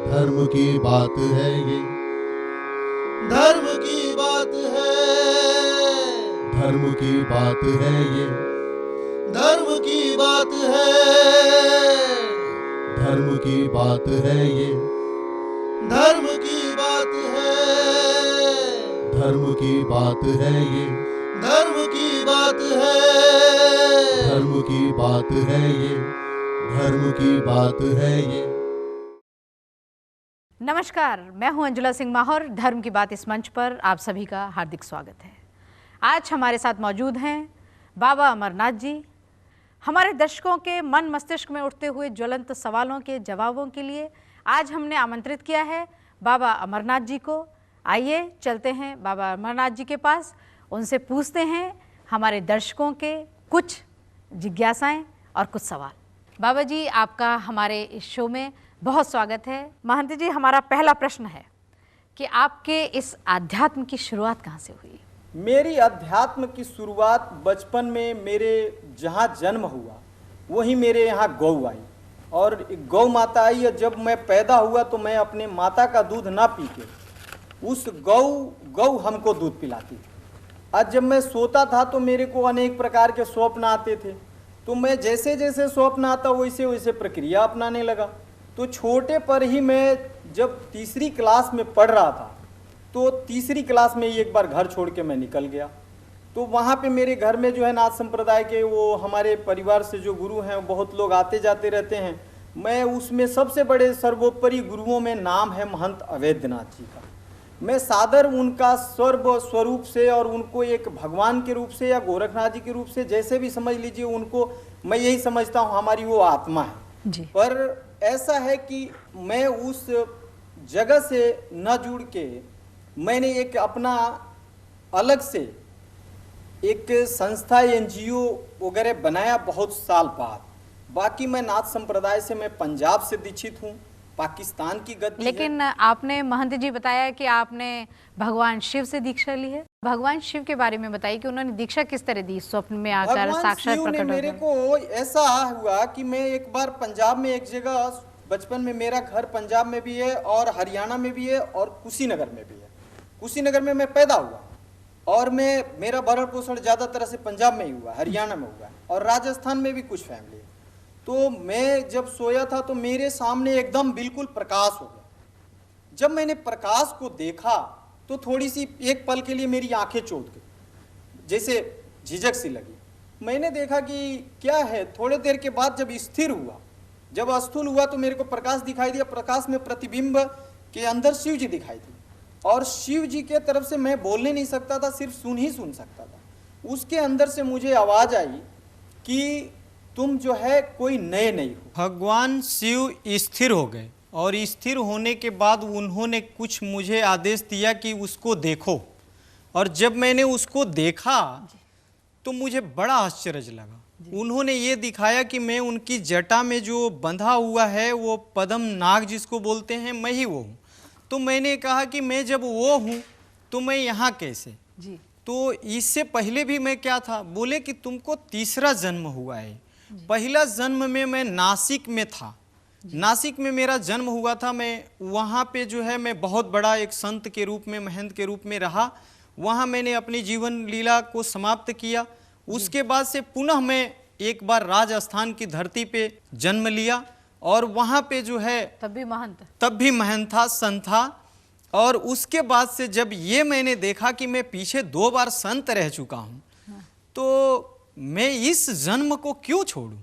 धर्म की बात है ये, धर्म की बात है, धर्म की बात है ये, धर्म की बात है, धर्म की बात है ये, धर्म की बात है, धर्म की बात है ये, धर्म की बात है, धर्म की बात है ये, धर्म की बात है ये। नमस्कार, मैं हूं अंजुला सिंह माहौर। धर्म की बात इस मंच पर आप सभी का हार्दिक स्वागत है। आज हमारे साथ मौजूद हैं बाबा अमरनाथ जी। हमारे दर्शकों के मन मस्तिष्क में उठते हुए ज्वलंत सवालों के जवाबों के लिए आज हमने आमंत्रित किया है बाबा अमरनाथ जी को। आइए चलते हैं बाबा अमरनाथ जी के पास, उनसे पूछते हैं हमारे दर्शकों के कुछ जिज्ञासाएं और कुछ सवाल। बाबा जी, आपका हमारे इस शो में बहुत स्वागत है। महंत जी, हमारा पहला प्रश्न है कि आपके इस आध्यात्म की शुरुआत कहाँ से हुई? मेरी अध्यात्म की शुरुआत बचपन में मेरे जहाँ जन्म हुआ वहीं मेरे यहाँ गौ आई, और गौ माता आई। जब मैं पैदा हुआ तो मैं अपने माता का दूध ना पी के उस गौ हमको दूध पिलाती थी। आज जब मैं सोता था तो मेरे को अनेक प्रकार के स्वप्न आते थे, तो मैं जैसे जैसे स्वप्न आता वैसे वैसे प्रक्रिया अपनाने लगा। तो छोटे पर ही मैं जब तीसरी क्लास में पढ़ रहा था तो तीसरी क्लास में ही एक बार घर छोड़ के मैं निकल गया। तो वहाँ पे मेरे घर में जो है नाथ संप्रदाय के वो हमारे परिवार से जो गुरु हैं बहुत लोग आते जाते रहते हैं। मैं उसमें सबसे बड़े सर्वोपरि गुरुओं में नाम है महंत अवैधनाथ जी का। मैं सादर उनका सर्व स्वरूप से और उनको एक भगवान के रूप से या गोरखनाथ जी के रूप से जैसे भी समझ लीजिए, उनको मैं यही समझता हूँ हमारी वो आत्मा है जी। पर ऐसा है कि मैं उस जगह से न जुड़ के मैंने एक अपना अलग से एक संस्था एनजीओ वगैरह बनाया बहुत साल बाद। बाकी मैं नाथ संप्रदाय से मैं पंजाब से दीक्षित हूँ, पाकिस्तान की गद्दी लेकिन है। आपने महंत जी बताया कि आपने भगवान शिव से दीक्षा ली है। भगवान शिव के बारे में बताइए कि उन्होंने दीक्षा किस तरह दी? स्वप्न में आकर भगवान साक्षात शिव ने प्रकट मेरे होकर? को ऐसा हुआ कि मैं एक बार पंजाब में एक जगह, बचपन में मेरा घर पंजाब में भी है और हरियाणा में भी है और कुशीनगर में भी है। कुशीनगर में मैं पैदा हुआ और मेरा भरण पोषण ज़्यादातर से पंजाब में ही हुआ, हरियाणा में हुआ और राजस्थान में भी कुछ फैमिली है। तो मैं जब सोया था तो मेरे सामने एकदम बिल्कुल प्रकाश हो गया। जब मैंने प्रकाश को देखा तो थोड़ी सी एक पल के लिए मेरी आंखें चौंक गई, जैसे झिझक सी लगी। मैंने देखा कि क्या है। थोड़ी देर के बाद जब स्थिर हुआ, जब अस्थूल हुआ तो मेरे को प्रकाश दिखाई दिया। प्रकाश में प्रतिबिंब के अंदर शिव जी दिखाई दी और शिव जी के तरफ से मैं बोलने नहीं सकता था, सिर्फ सुन ही सुन सकता था। उसके अंदर से मुझे आवाज आई कि तुम जो है कोई नए नहीं हो। भगवान शिव स्थिर हो गए और स्थिर होने के बाद उन्होंने कुछ मुझे आदेश दिया कि उसको देखो, और जब मैंने उसको देखा तो मुझे बड़ा आश्चर्य लगा। उन्होंने ये दिखाया कि मैं उनकी जटा में जो बंधा हुआ है वो पद्म नाग जिसको बोलते हैं, मैं ही वो हूँ। तो मैंने कहा कि मैं जब वो हूँ तो मैं यहाँ कैसे जी। तो इससे पहले भी मैं क्या था? बोले कि तुमको तीसरा जन्म हुआ है। पहला जन्म में मैं नासिक में था, नासिक में मेरा जन्म हुआ था। मैं वहाँ पे जो है मैं बहुत बड़ा एक संत के रूप में, महंत के रूप में रहा। वहाँ मैंने अपनी जीवन लीला को समाप्त किया। उसके बाद से पुनः मैं एक बार राजस्थान की धरती पे जन्म लिया और वहाँ पे जो है तब भी महंत था, संत था। और उसके बाद से जब ये मैंने देखा कि मैं पीछे 2 बार संत रह चुका हूँ, तो मैं इस जन्म को क्यों छोड़ूं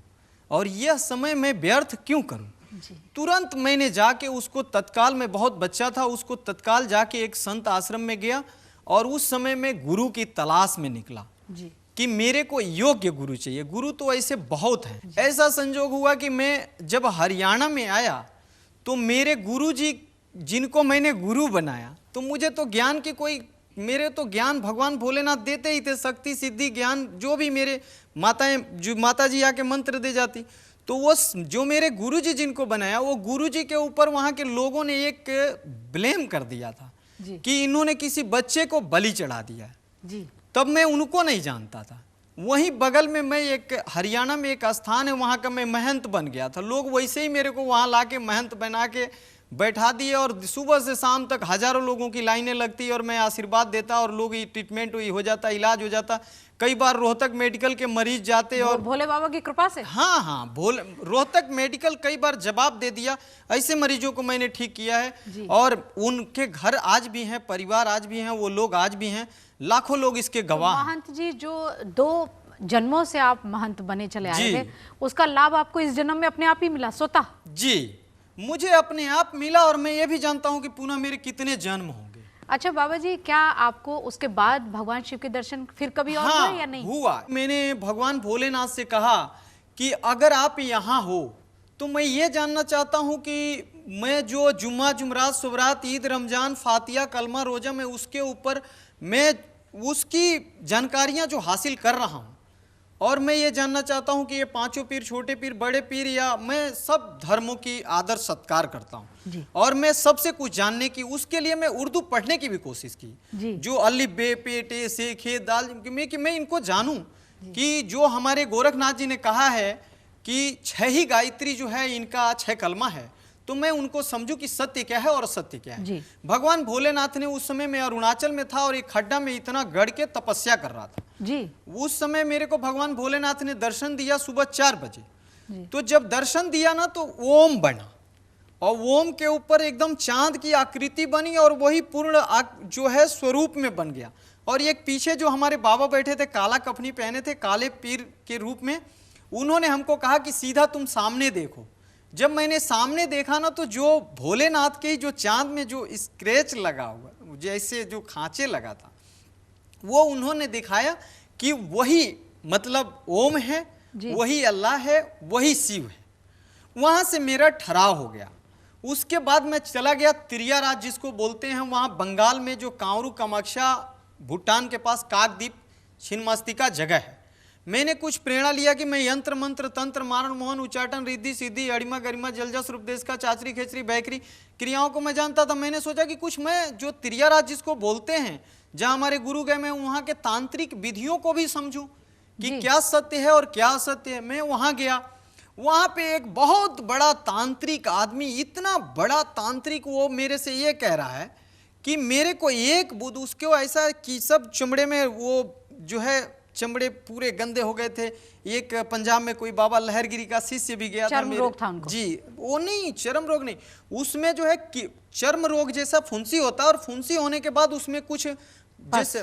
और यह समय मैं व्यर्थ क्यों करूं? तुरंत मैंने जाके उसको तत्काल, मैं बहुत बच्चा था, उसको तत्काल जाके एक संत आश्रम में गया और उस समय मैं गुरु की तलाश में निकला जी। कि मेरे को योग्य गुरु चाहिए। गुरु तो ऐसे बहुत हैं। ऐसा संजोग हुआ कि मैं जब हरियाणा में आया तो मेरे गुरु जी जिनको मैंने गुरु बनाया, तो मुझे तो ज्ञान की कोई, मेरे तो ज्ञान भगवान भोलेनाथ देते ही थे, शक्ति सिद्धि ज्ञान जो भी मेरे माता जी आके मंत्र दे जाती। तो वो जो मेरे गुरुजी जिनको बनाया, वो गुरुजी के ऊपर वहाँ के लोगों ने एक ब्लेम कर दिया था कि इन्होंने किसी बच्चे को बलि चढ़ा दिया जी। तब मैं उनको नहीं जानता था। वहीं बगल में मैं एक हरियाणा में एक स्थान है, वहाँ का मैं महंत बन गया था। लोग वैसे ही मेरे को वहाँ ला के महंत बना के बैठा दिए और सुबह से शाम तक हजारों लोगों की लाइनें लगती और मैं आशीर्वाद देता और लोग ट्रीटमेंट हो जाता, इलाज हो जाता। कई बार रोहतक मेडिकल के मरीज जाते और भोले बाबा की कृपा से। हाँ हाँ, रोहतक मेडिकल कई बार जवाब दे दिया, ऐसे मरीजों को मैंने ठीक किया है। और उनके घर आज भी हैं, परिवार आज भी हैं, वो लोग आज भी हैं, लाखों लोग इसके गवाह हैं। महंत जी, जो 2 जन्मों से आप महंत बने चले आए थे, उसका लाभ आपको इस जन्म में अपने आप ही मिला स्वतः? जी, मुझे अपने आप मिला और मैं ये भी जानता हूँ कि पुनः मेरे कितने जन्म होंगे। अच्छा बाबा जी, क्या आपको उसके बाद भगवान शिव के दर्शन फिर कभी और हुए या नहीं? हुआ। मैंने भगवान भोलेनाथ से कहा कि अगर आप यहाँ हो तो मैं ये जानना चाहता हूँ कि मैं जो जुम्मा, जुमरात, सुबरात, ईद, रमजान, फातिया, कलमा, रोजा, मैं उसके ऊपर मैं उसकी जानकारियाँ जो हासिल कर रहा हूँ, और मैं ये जानना चाहता हूँ कि ये 5 पीर, छोटे पीर, बड़े पीर, या मैं सब धर्मों की आदर सत्कार करता हूँ और मैं सबसे कुछ जानने की, उसके लिए मैं उर्दू पढ़ने की भी कोशिश की। जो अलिफ बे पे टे से खे दाल कि मैं इनको जानूं कि जो हमारे गोरखनाथ जी ने कहा है कि 6 ही गायत्री जो है इनका 6 कलमा है, तो मैं उनको समझूं कि सत्य क्या है और असत्य क्या है। भगवान भोलेनाथ ने उस समय मैं अरुणाचल में था और एक खड्डा में इतना गढ़ के तपस्या कर रहा था जी। उस समय मेरे को भगवान भोलेनाथ ने दर्शन दिया सुबह 4 बजे। तो जब दर्शन दिया ना तो ओम बना और ओम के ऊपर एकदम चांद की आकृति बनी और वही पूर्ण जो है स्वरूप में बन गया। और एक पीछे जो हमारे बाबा बैठे थे, काला कफनी पहने थे, काले पीर के रूप में, उन्होंने हमको कहा कि सीधा तुम सामने देखो। जब मैंने सामने देखा ना तो जो भोलेनाथ के जो चांद में जो स्क्रैच लगा हुआ, जैसे जो खांचे लगा था, वो उन्होंने दिखाया कि वही मतलब ओम है, वही अल्लाह है, वही शिव है। वहां से मेरा ठहराव हो गया। उसके बाद मैं चला गया त्रियाराज जिसको बोलते हैं, वहां बंगाल में जो कांवरू कामाख्या, भूटान के पास काकद्वीप, छिन्नमस्तिका जगह है। मैंने कुछ प्रेरणा लिया कि मैं यंत्र मंत्र तंत्र मारण मोहन उच्चाटन रिद्धि सिद्धि अड़िमा गरिमा जलजस रूपदेश का चाचरी खेचरी बैकरी क्रियाओं को मैं जानता था। मैंने सोचा कि कुछ मैं जो त्रियाराज जिसको बोलते हैं, जहाँ हमारे गुरु गए, मैं वहाँ के तांत्रिक विधियों को भी समझूं कि क्या सत्य है और क्या असत्य है। मैं वहाँ गया, वहाँ पे एक बहुत बड़ा तांत्रिक आदमी, इतना बड़ा तांत्रिक, वो मेरे से ये कह रहा है कि मेरे को एक बुध, उसको ऐसा कि सब चमड़े में वो जो है चमड़े पूरे गंदे हो गए थे। एक पंजाब में कोई बाबा लहरगिरी का शिष्य भी गया था, चर्म रोग था उनको। जी, वो नहीं, चर्म रोग नहीं, उसमें जो है चर्म रोग जैसा फुंसी होता है और फुंसी होने के बाद उसमें कुछ जैसे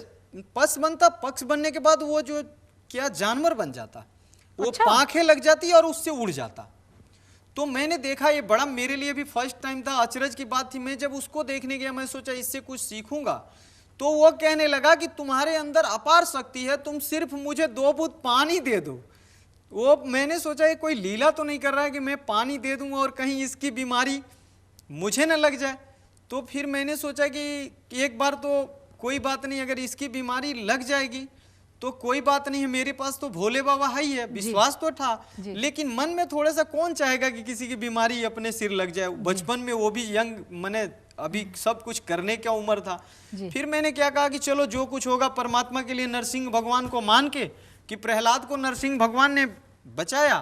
पस बनता, पक्ष बनने के बाद वो जो क्या जानवर बन जाता, वो पांखें लग जाती और उससे उड़ जाता। तो मैंने देखा, ये बड़ा मेरे लिए भी फर्स्ट टाइम था, अचरज की बात थी। मैं जब उसको देखने गया, मैं सोचा इससे कुछ सीखूंगा। तो वो कहने लगा कि तुम्हारे अंदर अपार शक्ति है, तुम सिर्फ मुझे 2 बूंद पानी दे दो। वो मैंने सोचा ये कोई लीला तो नहीं कर रहा है कि मैं पानी दे दूं और कहीं इसकी बीमारी मुझे न लग जाए। तो फिर मैंने सोचा कि एक बार तो कोई बात नहीं, अगर इसकी बीमारी लग जाएगी तो कोई बात नहीं है, मेरे पास तो भोले बाबा है ही है। विश्वास तो था, लेकिन मन में थोड़ा सा कौन चाहेगा कि किसी की बीमारी अपने सिर लग जाए। बचपन में वो भी यंग, मैंने अभी सब कुछ करने का उम्र था। फिर मैंने क्या कहा कि चलो जो कुछ होगा परमात्मा के लिए, नरसिंह भगवान को मान के कि प्रहलाद को नरसिंह भगवान ने बचाया,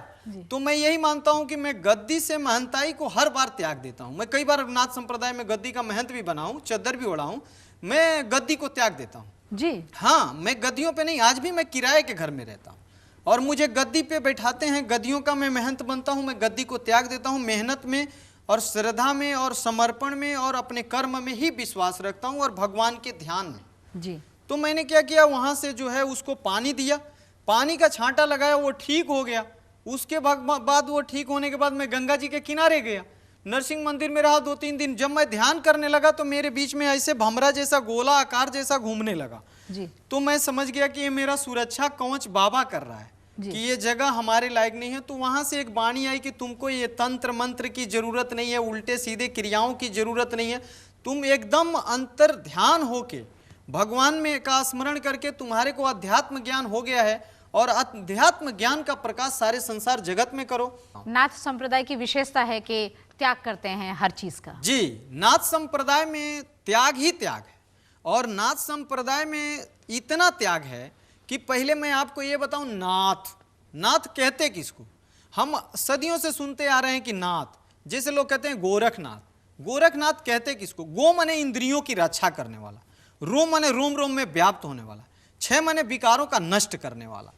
तो मैं यही मानता हूं कि मैं गद्दी से महंताई को हर बार त्याग देता हूं। मैं कई बार नाथ संप्रदाय में गद्दी का महंत भी बना हूं, चद्दर भी ओढ़ा हूं, मैं गद्दी को त्याग देता हूं जी। हाँ, मैं गद्दियों पे नहीं, आज भी मैं किराए के घर में रहता हूँ और मुझे गद्दी पे बैठाते हैं, गद्दियों का मैं महंत बनता हूँ, मैं गद्दी को त्याग देता हूँ। मेहनत में और श्रद्धा में और समर्पण में और अपने कर्म में ही विश्वास रखता हूँ और भगवान के ध्यान में जी। तो मैंने क्या किया, वहां से जो है उसको पानी दिया, पानी का छांटा लगाया, वो ठीक हो गया। उसके बाद वो ठीक होने के बाद मैं गंगा जी के किनारे गया, नरसिंह मंदिर में रहा 2-3 दिन। जब मैं ध्यान करने लगा तो मेरे बीच में ऐसे भमरा जैसा, गोला आकार जैसा घूमने लगा जी। तो मैं समझ गया कि ये मेरा सुरक्षा कवच बाबा कर रहा है कि ये जगह हमारे लायक नहीं है। तो वहां से एक वाणी आई कि तुमको ये तंत्र मंत्र की जरूरत नहीं है, उल्टे सीधे क्रियाओं की जरूरत नहीं है, तुम एकदम अंतर ध्यान होके भगवान में का स्मरण करके तुम्हारे को अध्यात्म ज्ञान हो गया है और अध्यात्म ज्ञान का प्रकाश सारे संसार जगत में करो। नाथ संप्रदाय की विशेषता है कि त्याग करते हैं हर चीज का। जी, नाथ संप्रदाय में त्याग ही त्याग है और नाथ संप्रदाय में इतना त्याग है कि पहले मैं आपको ये बताऊं, नाथ कहते किसको? हम सदियों से सुनते आ रहे हैं कि नाथ, जैसे लोग कहते हैं गोरखनाथ, गोरखनाथ कहते किसको? गो माने इंद्रियों की रक्षा करने वाला, रोम माने रोम रोम में व्याप्त होने वाला, छह माने विकारों का नष्ट करने वाला,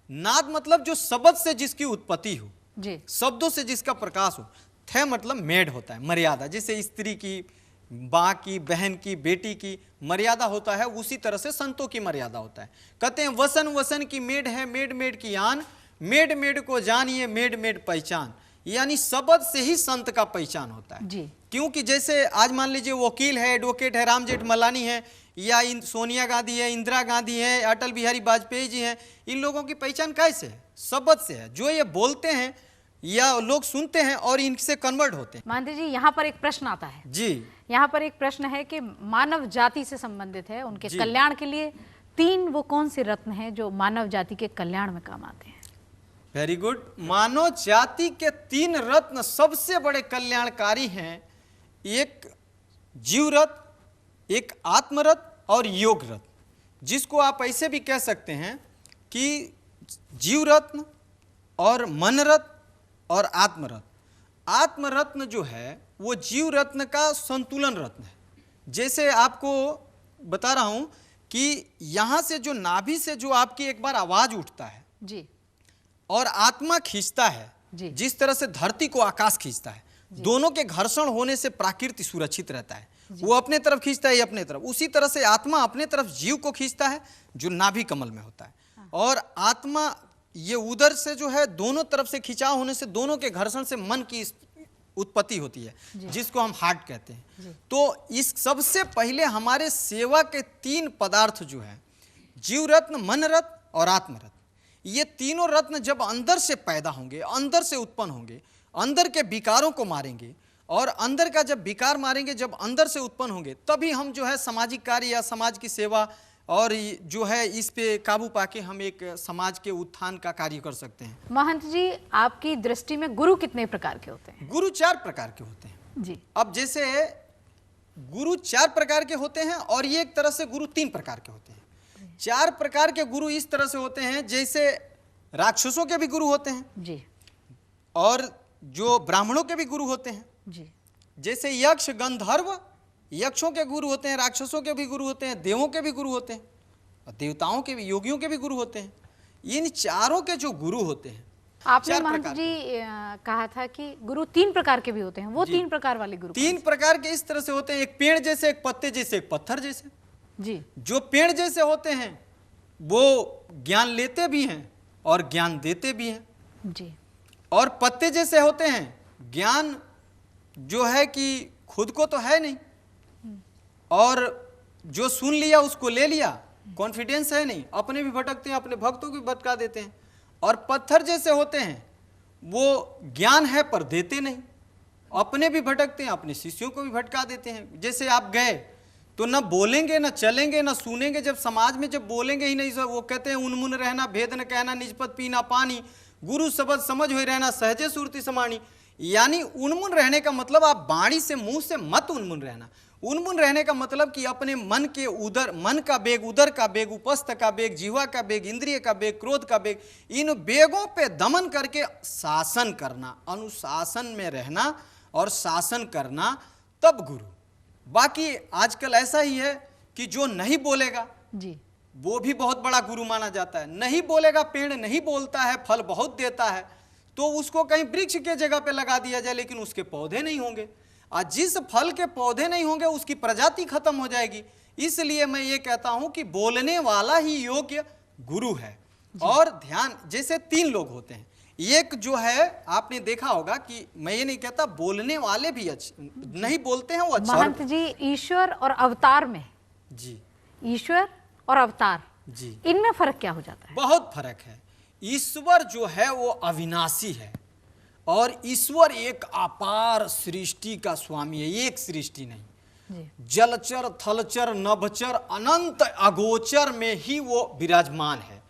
नाद मतलब जो शब्द से जिसकी उत्पत्ति हो, जी, शब्दों से जिसका प्रकाश हो, थे मतलब मेड होता है, मर्यादा। जैसे स्त्री की, माँ की, बहन की, बेटी की मर्यादा होता है, उसी तरह से संतों की मर्यादा होता है। कहते हैं वसन वसन की मेड है, मेड मेड की आन, मेड मेड को जानिए, मेड मेड पहचान। यानी शब्द से ही संत का पहचान होता है जी। क्योंकि जैसे आज मान लीजिए वकील है, एडवोकेट है, राम जेठमलानी है, या सोनिया गांधी है, इंदिरा गांधी है, अटल बिहारी वाजपेयी जी हैं, इन लोगों की पहचान कैसे है? शब्द से है। जो ये बोलते हैं या लोग सुनते हैं और इनसे कन्वर्ट होते हैं। महंत जी, यहाँ पर एक प्रश्न आता है जी, यहाँ पर एक प्रश्न है कि मानव जाति से संबंधित है, उनके जी। कल्याण के लिए तीन वो कौन से रत्न हैं जो मानव जाति के कल्याण में काम आते हैं? Very good. मानव जाति के तीन रत्न सबसे बड़े कल्याणकारी हैं, एक जीव रत्न, एक आत्मरत्न और योग रत्न, जिसको आप ऐसे भी कह सकते हैं कि जीव रत्न और मन रत्न और आत्मरत्न। आत्मरत्न जो है वो जीव रत्न का संतुलन रत्न है। जैसे आपको बता रहा हूं कि यहां से जो नाभि से जो आपकी एक बार आवाज उठता है जी, और आत्मा खींचता है, जी। जिस तरह से धरती को आकाश खींचता है, दोनों के घर्षण होने से प्रकृति सुरक्षित रहता है। वो अपने तरफ खींचता है, ये अपने तरफ। उसी तरह से आत्मा अपने तरफ जीव को खींचता है, जो नाभि कमल में होता है। और आत्मा ये उदर से जो है दोनों तरफ से खिंचाव होने से, दोनों के घर्षण से मन की उत्पत्ति होती है, जिसको हम हार्ट कहते हैं। तो इस सबसे पहले हमारे सेवा के तीन पदार्थ जो है, जीव रत्न, मन रत्न और आत्मरत्न, ये तीनों रत्न जब अंदर से पैदा होंगे, अंदर से उत्पन्न होंगे, अंदर के विकारों को मारेंगे, और अंदर का जब विकार मारेंगे, जब अंदर से उत्पन्न होंगे, तभी हम जो है सामाजिक कार्य या समाज की सेवा और जो है इस पे काबू पाके हम एक समाज के उत्थान का कार्य कर सकते हैं। महंत जी, आपकी दृष्टि में गुरु कितने प्रकार के होते हैं? गुरु चार प्रकार के होते हैं जी। अब जैसे गुरु चार प्रकार के होते हैं और ये एक तरह से गुरु तीन प्रकार के होते हैं। चार प्रकार के गुरु इस तरह से होते हैं, जैसे राक्षसों के भी गुरु होते हैं जी, और जो ब्राह्मणों के भी गुरु होते हैं। जी, जैसे यक्ष गंधर्व, यक्षों के गुरु होते हैं, राक्षसों के भी गुरु होते हैं, देवों के भी गुरु होते हैं, और देवताओं के भी, योगियों के भी गुरु होते हैं। इन चारों के जो गुरु होते हैं, आपने चार महंत प्रकार जी कहा था कि गुरु तीन प्रकार के भी होते हैं, वो तीन प्रकार वाले गुरु तीन प्रकार के इस तरह से होते हैं, एक पेड़ जैसे, एक पत्ते जैसे, एक पत्थर जैसे। जी, जो पेड़ जैसे होते हैं वो ज्ञान लेते भी हैं और ज्ञान देते भी हैं, जी, और पत्ते जैसे होते हैं, ज्ञान जो है कि खुद को तो है नहीं, और जो सुन लिया उसको ले लिया, कॉन्फिडेंस है नहीं, अपने भी भटकते हैं, अपने भक्तों को भी भटका देते हैं। और पत्थर जैसे होते हैं, वो ज्ञान है पर देते नहीं, अपने भी भटकते हैं, अपने शिष्यों को भी भटका देते हैं। जैसे आप गए तो न बोलेंगे, न चलेंगे, न सुनेंगे, जब समाज में जब बोलेंगे ही नहीं, वो कहते हैं उन्मुन रहना, भेद न कहना, निजपत पीना पानी, गुरु शब्द समझ हो रहना, सहजे सुरति समानी। यानी उन्मुन रहने का मतलब आप वाणी से, मुंह से मत उन्मुन रहना। उन्मुन रहने का मतलब कि अपने मन के उदर, मन का बेग, उदर का बेग, उपस्थ का बेग, जीवा का बेग, इंद्रिय का बेग, क्रोध का बेग, इन बेगों पे दमन करके शासन करना, अनुशासन में रहना और शासन करना, तब गुरु। बाकी आजकल ऐसा ही है कि जो नहीं बोलेगा जी, वो भी बहुत बड़ा गुरु माना जाता है। नहीं बोलेगा, पेड़ नहीं बोलता है, फल बहुत देता है, तो उसको कहीं वृक्ष के जगह पे लगा दिया जाए, लेकिन उसके पौधे नहीं होंगे, और जिस फल के पौधे नहीं होंगे उसकी प्रजाति खत्म हो जाएगी। इसलिए मैं ये कहता हूं कि बोलने वाला ही योग्य गुरु है। और ध्यान, जैसे तीन लोग होते हैं, एक जो है आपने देखा होगा कि मैं ये नहीं कहता बोलने वाले भी अच्छे नहीं बोलते हैं, वो अच्छा। महंत जी, ईश्वर और अवतार में, जी, ईश्वर और अवतार, जी, इनमें फर्क क्या हो जाता है? बहुत फर्क है। ईश्वर जो है वो अविनाशी है, और ईश्वर एक अपार सृष्टि का स्वामी है, एक सृष्टि नहीं, जी, जलचर, थलचर, नभचर, अनंत अगोचर में ही वो विराजमान है,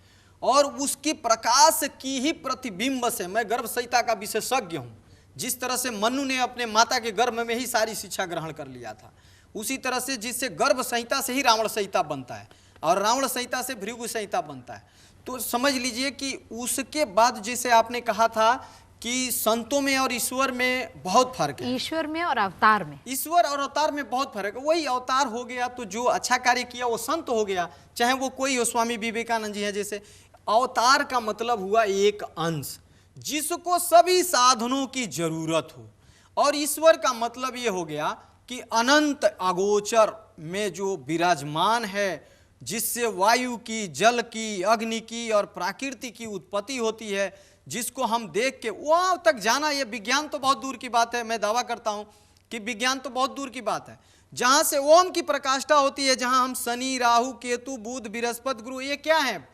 और उसकी प्रकाश की ही प्रतिबिंब से, मैं गर्भ संहिता का विशेषज्ञ हूँ, जिस तरह से मनु ने अपने माता के गर्भ में ही सारी शिक्षा ग्रहण कर लिया था, उसी तरह से जिससे गर्भ संहिता से ही रावण संहिता बनता है, और रावण संहिता से भृगु संहिता बनता है। तो समझ लीजिए कि उसके बाद जैसे आपने कहा था कि संतों में और ईश्वर में बहुत फर्क है। ईश्वर में और अवतार में, ईश्वर और अवतार में बहुत फर्क है। वही अवतार हो गया तो जो अच्छा कार्य किया वो संत हो गया, चाहे वो कोई हो, स्वामी विवेकानंद जी हैं जैसे। अवतार का मतलब हुआ एक अंश जिसको सभी साधनों की जरूरत हो, और ईश्वर का मतलब ये हो गया कि अनंत अगोचर में जो विराजमान है, जिससे वायु की, जल की, अग्नि की और प्रकृति की उत्पत्ति होती है, जिसको हम देख के वहाँ तक जाना, ये विज्ञान तो बहुत दूर की बात है। मैं दावा करता हूँ कि विज्ञान तो बहुत दूर की बात है। जहाँ से ओम की प्रकाष्ठा होती है, जहाँ हम शनि, राहु, केतु, बुध, बृहस्पति, गुरु, ये क्या है?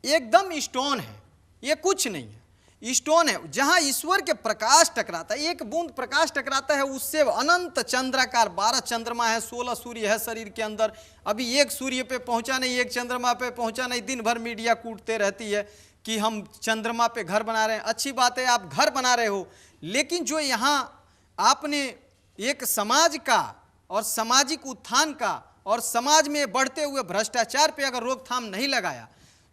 एकदम स्टोन है, ये कुछ नहीं है, स्टोन है। जहाँ ईश्वर के प्रकाश टकराता है, एक बूंद प्रकाश टकराता है, उससे अनंत चंद्राकार 12 चंद्रमा है, 16 सूर्य है शरीर के अंदर। अभी एक सूर्य पे पहुंचा नहीं, एक चंद्रमा पे पहुंचा नहीं। दिन भर मीडिया कूटते रहती है कि हम चंद्रमा पे घर बना रहे हैं। अच्छी बात है, आप घर बना रहे हो, लेकिन जो यहाँ आपने एक समाज का और सामाजिक उत्थान का और समाज में बढ़ते हुए भ्रष्टाचार पे अगर रोकथाम नहीं लगाया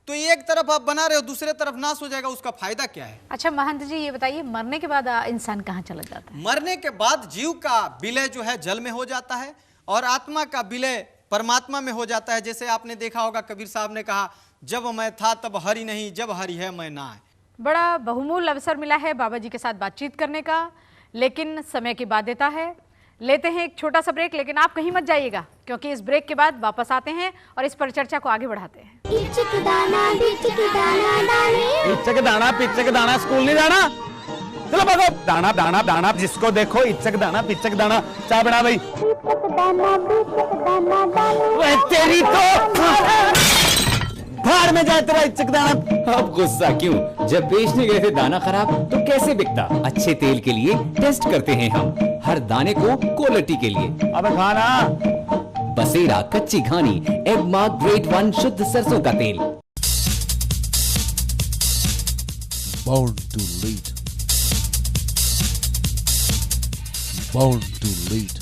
तो एक तरफ आप बना रहे हो, दूसरे तरफ नाश हो जाएगा, उसका फायदा क्या है? अच्छा महंत जी, ये बताइए, मरने के बाद इंसान कहाँ चला जाता है? मरने के बाद जीव का विलय जो है जल में हो जाता है और आत्मा का विलय परमात्मा में हो जाता है। जैसे आपने देखा होगा, कबीर साहब ने कहा, जब मैं था तब हरि नहीं, जब हरि है मैं ना है। बड़ा बहुमूल्य अवसर मिला है बाबा जी के साथ बातचीत करने का, लेकिन समय की बाध्यता है। लेते हैं एक छोटा सा ब्रेक, लेकिन आप कहीं मत जाइएगा, क्योंकि इस ब्रेक के बाद वापस आते हैं और इस पर चर्चा को आगे बढ़ाते हैं। इचक दाना पिचक दाना स्कूल नहीं जाना, चलो भागो। दाना दाना दाना, जिसको देखो इचक दाना पिचक दाना। चाय बना भाई। तेरी तो बाहर में जाए तेरा इचक दाना। अब गुस्सा क्यों? जब बेचने गए थे दाना खराब तो कैसे बिकता? अच्छे तेल के लिए टेस्ट करते हैं हम, हर दाने को क्वालिटी के लिए। अबे खाना बसेरा कच्ची घानी एगमार्क ग्रेड 1 शुद्ध सरसों का तेल। Born to lead. Born to lead.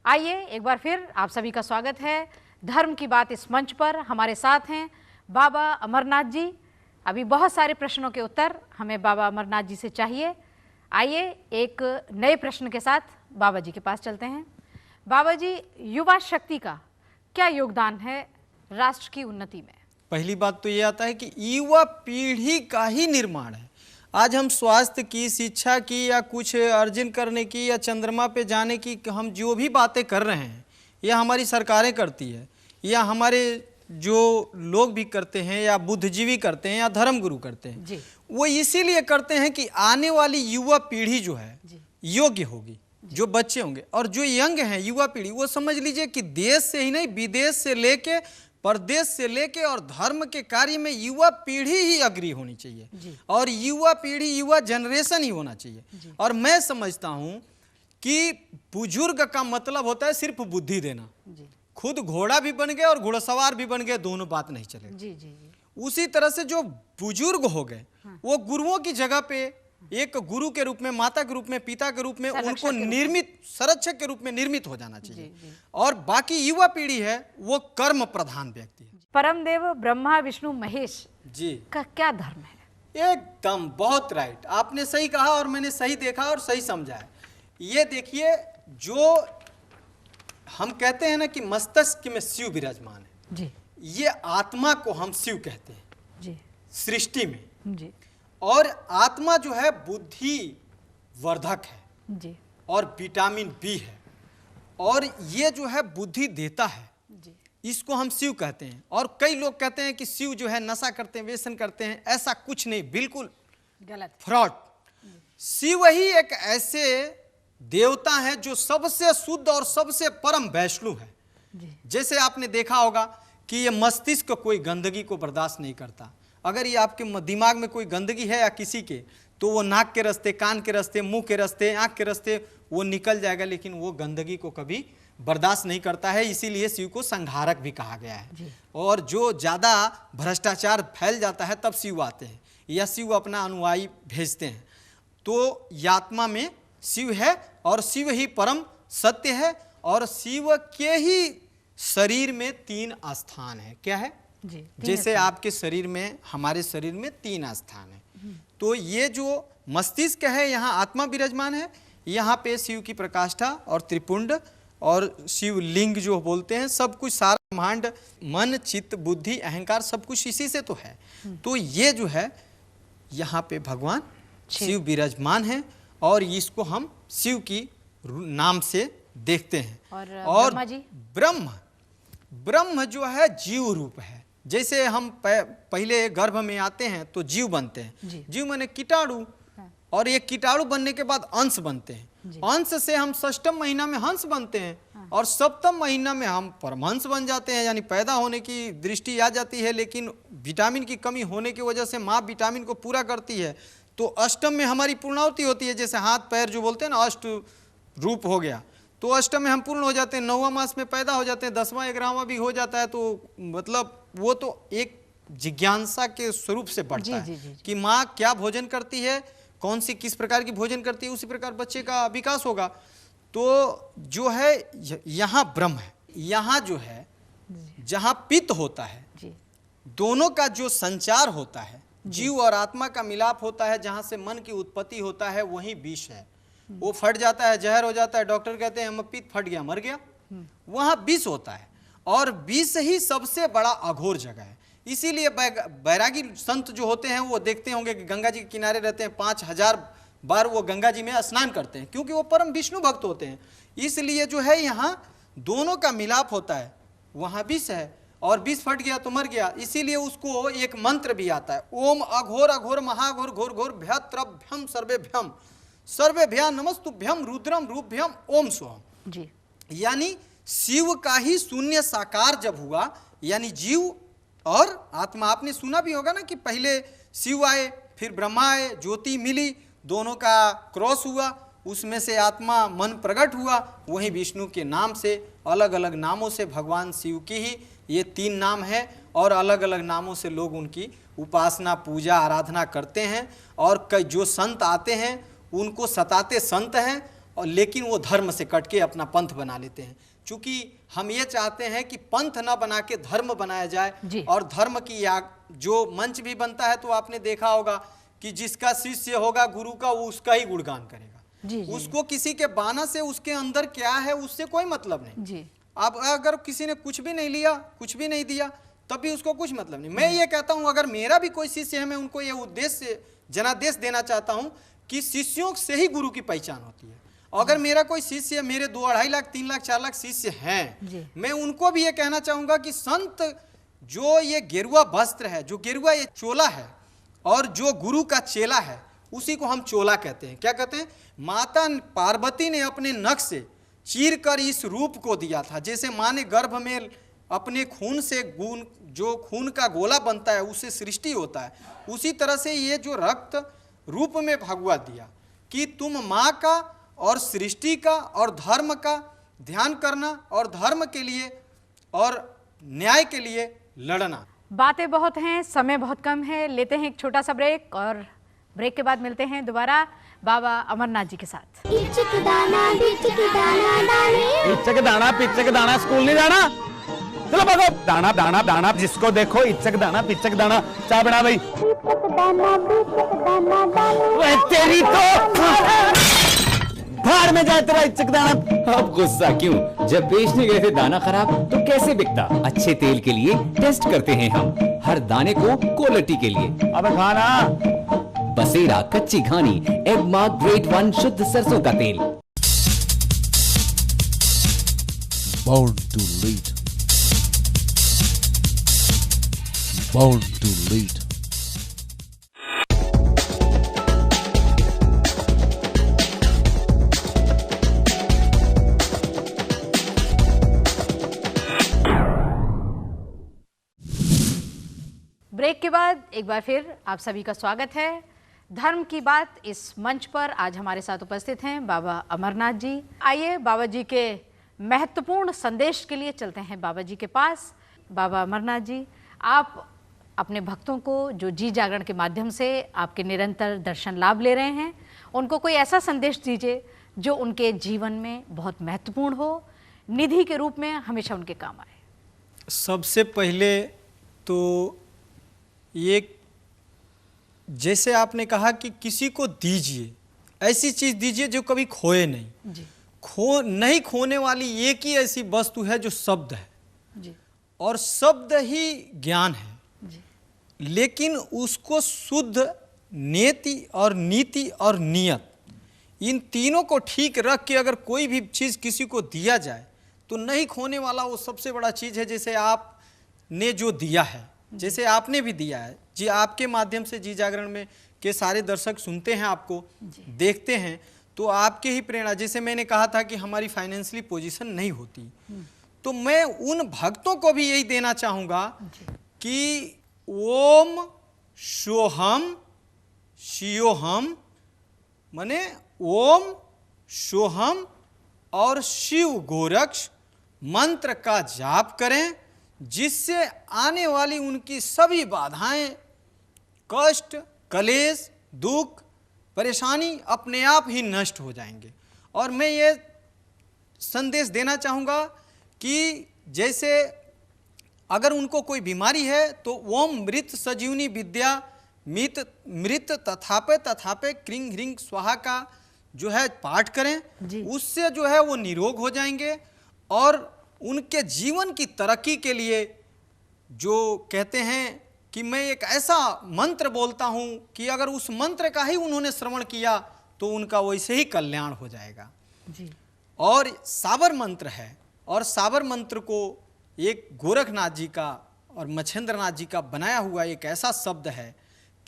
आइए एक बार फिर आप सभी का स्वागत है धर्म की बात इस मंच पर। हमारे साथ हैं बाबा अमरनाथ जी। अभी बहुत सारे प्रश्नों के उत्तर हमें बाबा अमरनाथ जी से चाहिए। आइए एक नए प्रश्न के साथ बाबा जी के पास चलते हैं। बाबा जी, युवा शक्ति का क्या योगदान है राष्ट्र की उन्नति में? पहली बात तो ये आता है कि युवा पीढ़ी का ही निर्माण है। आज हम स्वास्थ्य की, शिक्षा की या कुछ अर्जन करने की या चंद्रमा पे जाने की हम जो भी बातें कर रहे हैं, या हमारी सरकारें करती है या हमारे जो लोग भी करते हैं या बुद्धिजीवी करते हैं या धर्म गुरु करते हैं जी। वो इसीलिए करते हैं कि आने वाली युवा पीढ़ी जो है योग्य होगी, जो बच्चे होंगे और जो यंग हैं युवा पीढ़ी, वो समझ लीजिए कि देश से ही नहीं विदेश से लेके प्रदेश से लेके और धर्म के कार्य में युवा पीढ़ी ही अग्री होनी चाहिए और युवा पीढ़ी, युवा जनरेशन ही होना चाहिए। और मैं समझता हूं कि बुजुर्ग का मतलब होता है सिर्फ बुद्धि देना। खुद घोड़ा भी बन गए और घुड़सवार भी बन गए, दोनों बात नहीं चलेगी। जी जी जी। उसी तरह से जो बुजुर्ग हो गए वो गुरुओं की जगह पे एक गुरु के रूप में, माता के रूप में, पिता के रूप में उनको निर्मित, संरक्षक के रूप में निर्मित हो जाना चाहिए। और बाकी युवा पीढ़ी है वो कर्म प्रधान व्यक्ति है। परम देव ब्रह्मा विष्णु महेश जी का क्या धर्म है? एकदम बहुत राइट, आपने सही कहा और मैंने सही देखा और सही समझा है। ये देखिए, जो हम कहते हैं ना कि मस्तिष्क में शिव विराजमान है जी, ये आत्मा को हम शिव कहते हैं जी सृष्टि में। जी और आत्मा जो है बुद्धि वर्धक है जी और विटामिन बी है और ये जो है बुद्धि देता है, जी। इसको हम शिव कहते हैं। और कई लोग कहते हैं कि शिव जो है नशा करते हैं, व्यसन करते हैं, ऐसा कुछ नहीं, बिल्कुल गलत, फ्रॉड। शिव ही एक ऐसे देवता है जो सबसे शुद्ध और सबसे परम वैष्णु है। जैसे आपने देखा होगा कि ये मस्तिष्क कोई गंदगी को बर्दाश्त नहीं करता। अगर ये आपके दिमाग में कोई गंदगी है या किसी के, तो वो नाक के रास्ते, कान के रास्ते, मुंह के रास्ते, आंख के रास्ते वो निकल जाएगा, लेकिन वो गंदगी को कभी बर्दाश्त नहीं करता है। इसीलिए शिव को संहारक भी कहा गया है। और जो ज़्यादा भ्रष्टाचार फैल जाता है तब शिव आते हैं या शिव अपना अनुयायी भेजते हैं। तो यात्मा में शिव है और शिव ही परम सत्य है और शिव के ही शरीर में 3 स्थान है। क्या है जी, 3 जैसे आपके शरीर में, हमारे शरीर में 3 स्थान है। तो ये जो मस्तिष्क है यहाँ आत्मा विराजमान है, यहाँ पे शिव की प्रकाष्ठा और त्रिपुंड और शिवलिंग जो बोलते हैं, सब कुछ सारा ब्रह्मांड, मन चित्त बुद्धि अहंकार सब कुछ इसी से तो है। तो ये जो है यहाँ पे भगवान शिव विराजमान है और इसको हम शिव की नाम से देखते हैं। और ब्रह्मा जी? ब्रह्म जो है जीव रूप है। जैसे हम पहले गर्भ में आते हैं तो जीव बनते हैं, जीव माने कीटाणु, और ये कीटाणु बनने के बाद अंश बनते हैं, अंश से हम षष्ठम महीना में हंस बनते हैं और सप्तम महीना में हम परमहंस बन जाते हैं, यानी पैदा होने की दृष्टि आ जाती है। लेकिन विटामिन की कमी होने की वजह से माँ विटामिन को पूरा करती है, तो अष्टम में हमारी पूर्णावती होती है। जैसे हाथ पैर जो बोलते हैं ना, अष्ट रूप हो गया, तो अष्टम में हम पूर्ण हो जाते हैं, 9वां मास में पैदा हो जाते हैं, 10वां 11वां भी हो जाता है। तो मतलब वो तो एक जिज्ञासा के स्वरूप से बढ़ता है कि माँ क्या भोजन करती है, कौन सी किस प्रकार की भोजन करती है, उसी प्रकार बच्चे का विकास होगा। तो जो है यहाँ ब्रह्म है, यहाँ जो है जहाँ पित्त होता है, दोनों का जो संचार होता है, जीव और आत्मा का मिलाप होता है, जहाँ से मन की उत्पत्ति होता है, वही विष है। वो फट जाता है, जहर हो जाता है, डॉक्टर कहते हैं हम पित्त फट गया, मर गया, वहाँ विष होता है। और विष ही सबसे बड़ा अघोर जगह है। इसीलिए बैरागी संत जो होते हैं वो देखते होंगे कि गंगा जी के किनारे रहते हैं, 5000 बार वो गंगा जी में स्नान करते हैं, क्योंकि वो परम विष्णु भक्त होते हैं। इसलिए जो है यहाँ दोनों का मिलाप होता है, वहाँ विष है और विष फट गया तो मर गया। इसीलिए उसको एक मंत्र भी आता है, ओम अघोर अघोर महाघोर घोर घोर भ्यत्रभ्यम सर्वेभ्यम सर्वेभ्याम नमस्तुभ्यम रुद्रम रूपभ्यम ओम सोहम जी। यानी शिव का ही शून्य साकार जब हुआ, यानी जीव और आत्मा, आपने सुना भी होगा ना कि पहले शिव आए फिर ब्रह्मा आए, ज्योति मिली, दोनों का क्रॉस हुआ, उसमें से आत्मा मन प्रकट हुआ, वहीं विष्णु के नाम से, अलग अलग नामों से भगवान शिव की ही ये 3 नाम है और अलग अलग नामों से लोग उनकी उपासना पूजा आराधना करते हैं। और कई जो संत आते हैं उनको सताते संत हैं, और लेकिन वो धर्म से कट के अपना पंथ बना लेते हैं। चूंकि हम ये चाहते हैं कि पंथ ना बना के धर्म बनाया जाए, और धर्म की जो मंच भी बनता है तो आपने देखा होगा कि जिसका शिष्य होगा गुरु का, वो उसका ही गुणगान करेगा। उसको किसी के बाना से उसके अंदर क्या है उससे कोई मतलब नहीं। अब अगर किसी ने कुछ भी नहीं लिया, कुछ भी नहीं दिया, तब भी उसको कुछ मतलब नहीं। मैं ये कहता हूँ अगर मेरा भी कोई शिष्य है, मैं उनको ये उद्देश्य जनादेश देना चाहता हूँ कि शिष्यों से ही गुरु की पहचान होती है। अगर मेरा कोई शिष्य, मेरे 2, 2.5 लाख 3 लाख 4 लाख शिष्य हैं, मैं उनको भी ये कहना चाहूँगा कि संत जो ये गेरुआ वस्त्र है, जो गेरुआ ये चोला है, और जो गुरु का चेला है, उसी को हम चोला कहते हैं। क्या कहते हैं? माता पार्वती ने अपने नख से चीर कर इस रूप को दिया था। जैसे माँ ने गर्भ में अपने खून से जो खून का गोला बनता है उससे सृष्टि होता है, उसी तरह से ये जो रक्त रूप में भगवा दिया कि तुम माँ का और सृष्टि का और धर्म का ध्यान करना और धर्म के लिए और न्याय के लिए लड़ना। बातें बहुत हैं, समय बहुत कम है, लेते हैं एक छोटा सा ब्रेक और ब्रेक के बाद मिलते हैं दोबारा बाबा अमरनाथ जी के साथ। इच्चक दाना पिच्चक दाना, स्कूल नहीं जाना, चलो भागो। दाना दाना दाना, जिसको देखो इच्चक दाना पिच्चक दाना। चाय बना भाई। तेरी तो भाड़ में जाए तेरा इच्चक दाना। अब गुस्सा क्यों? जब बेचने गए थे दाना खराब तो कैसे बिकता? अच्छे तेल के लिए टेस्ट करते हैं हम, हर दाने को क्वालिटी के लिए। अबे खाना बसेरा कच्ची घानी एगमार्क ग्रेड 1 शुद्ध सरसों का तेल। Born to lead. Born to lead. Break के बाद एक बार फिर आप सभी का स्वागत है। धर्म की बात इस मंच पर आज हमारे साथ उपस्थित हैं बाबा अमरनाथ जी। आइए बाबा जी के महत्वपूर्ण संदेश के लिए चलते हैं बाबा जी के पास। बाबा अमरनाथ जी, आप अपने भक्तों को जो जी जागरण के माध्यम से आपके निरंतर दर्शन लाभ ले रहे हैं, उनको कोई ऐसा संदेश दीजिए जो उनके जीवन में बहुत महत्वपूर्ण हो, निधि के रूप में हमेशा उनके काम आए। सबसे पहले तो ये, जैसे आपने कहा कि किसी को दीजिए, ऐसी चीज़ दीजिए जो कभी खोए नहीं। जी नहीं खोने वाली एक ही ऐसी वस्तु है जो शब्द है, जी और शब्द ही ज्ञान है। जी लेकिन उसको शुद्ध नेति और नीति और नियत, इन तीनों को ठीक रख के अगर कोई भी चीज़ किसी को दिया जाए तो नहीं खोने वाला वो सबसे बड़ा चीज़ है। जैसे आपने जो दिया है, जैसे आपने भी दिया है जी, आपके माध्यम से जी जागरण में के सारे दर्शक सुनते हैं, आपको देखते हैं, तो आपके ही प्रेरणा, जैसे मैंने कहा था कि हमारी फाइनेंशियली पोजीशन नहीं होती, तो मैं उन भक्तों को भी यही देना चाहूँगा कि ओम सोहम शियोहम, माने ओम सोहम और शिव गोरक्ष मंत्र का जाप करें, जिससे आने वाली उनकी सभी बाधाएं, कष्ट, कलेश, दुख, परेशानी अपने आप ही नष्ट हो जाएंगे। और मैं ये संदेश देना चाहूँगा कि जैसे अगर उनको कोई बीमारी है तो ओम मृत सजीवनी विद्या मृत तथापे तथापे क्रिंग ह्रिंग स्वाहा का जो है पाठ करें, उससे जो है वो निरोग हो जाएंगे। और उनके जीवन की तरक्की के लिए जो कहते हैं कि मैं एक ऐसा मंत्र बोलता हूँ कि अगर उस मंत्र का ही उन्होंने श्रवण किया तो उनका वैसे ही कल्याण हो जाएगा जी। और साबर मंत्र है, और साबर मंत्र को एक गोरखनाथ जी का और मच्छेंद्रनाथ जी का बनाया हुआ एक ऐसा शब्द है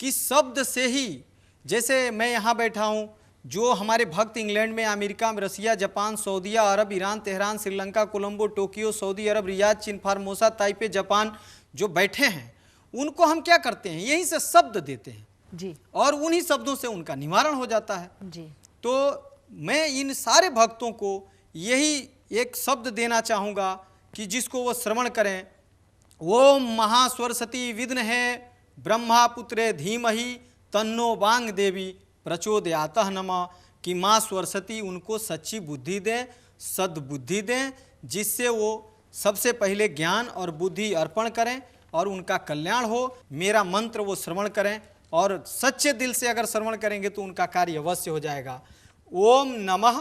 कि शब्द से ही, जैसे मैं यहाँ बैठा हूँ, जो हमारे भक्त इंग्लैंड में, अमेरिका में, Russia, Japan, Saudi Arab, Iran, Tehran, Sri Lanka, Colombo, Tokyo, Saudi Arab, Riyadh, चीन, फार्मोसा, ताइपे, जापान जो बैठे हैं, उनको हम क्या करते हैं, यहीं से शब्द देते हैं जी, और उन्हीं शब्दों से उनका निवारण हो जाता है जी। तो मैं इन सारे भक्तों को यही एक शब्द देना चाहूँगा कि जिसको वो श्रवण करें। ओम महास्वरसती विद्महे ब्रह्मा पुत्रे धीमहि तन्नो वांग देवी प्रचोदयातः नमः, कि माँ सरस्वती उनको सच्ची बुद्धि दें, सद्बुद्धि दें, जिससे वो सबसे पहले ज्ञान और बुद्धि अर्पण करें और उनका कल्याण हो। मेरा मंत्र वो श्रवण करें और सच्चे दिल से अगर श्रवण करेंगे तो उनका कार्य अवश्य हो जाएगा। ओम नमः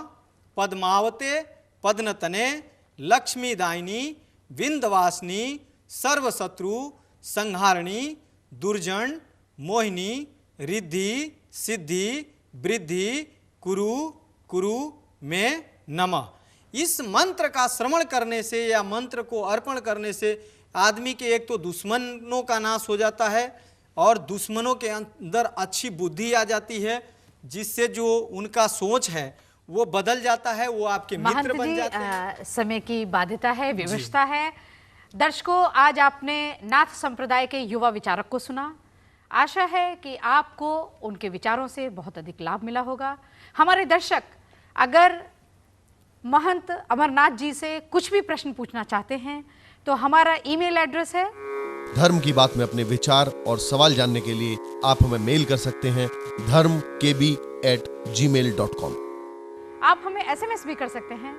पद्मावते पद्मतने लक्ष्मीदायिनी विंध्यवासिनी सर्वशत्रु संहारिणी दुर्जन मोहिनी रिद्धि सिद्धि वृद्धि कुरु कुरु में नमः। इस मंत्र का श्रवण करने से या मंत्र को अर्पण करने से आदमी के एक तो दुश्मनों का नाश हो जाता है और दुश्मनों के अंदर अच्छी बुद्धि आ जाती है, जिससे जो उनका सोच है वो बदल जाता है, वो आपके मित्र बन जाते हैं। समय की बाध्यता है, विवशता है। दर्शकों, आज आपने नाथ संप्रदाय के युवा विचारक को सुना। आशा है कि आपको उनके विचारों से बहुत अधिक लाभ मिला होगा। हमारे दर्शक अगर महंत अमरनाथ जी से कुछ भी प्रश्न पूछना चाहते हैं तो हमारा ईमेल एड्रेस है धर्म की बात में अपने विचार और सवाल जानने के लिए आप हमें मेल कर सकते हैं dharmkb@gmail.com। आप हमें SMS भी कर सकते हैं।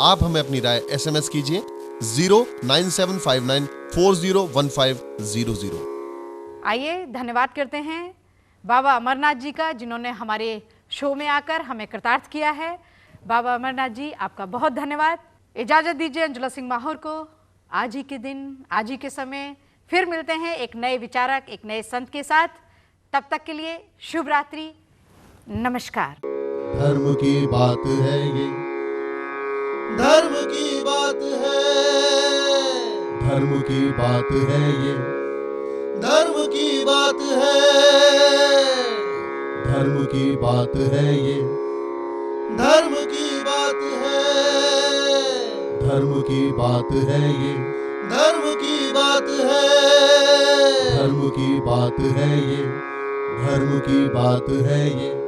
आप हमें अपनी राय SMS कीजिए 09759401500। आइए धन्यवाद करते हैं बाबा अमरनाथ जी का, जिन्होंने हमारे शो में आकर हमें कृतार्थ किया है। बाबा अमरनाथ जी, आपका बहुत धन्यवाद। इजाज़त दीजिए अंजुला सिंह माहौर को। आज ही के दिन, आज ही के समय फिर मिलते हैं एक नए विचारक, एक नए संत के साथ। तब तक के लिए शुभ रात्रि, नमस्कार। धर्म की बात है ये, धर्म की बात है, धर्म की बात है ये, धर्म की बात है, धर्म की बात है ये, धर्म की बात है, धर्म की बात है ये, धर्म की बात है, धर्म की बात है ये, धर्म की बात है ये।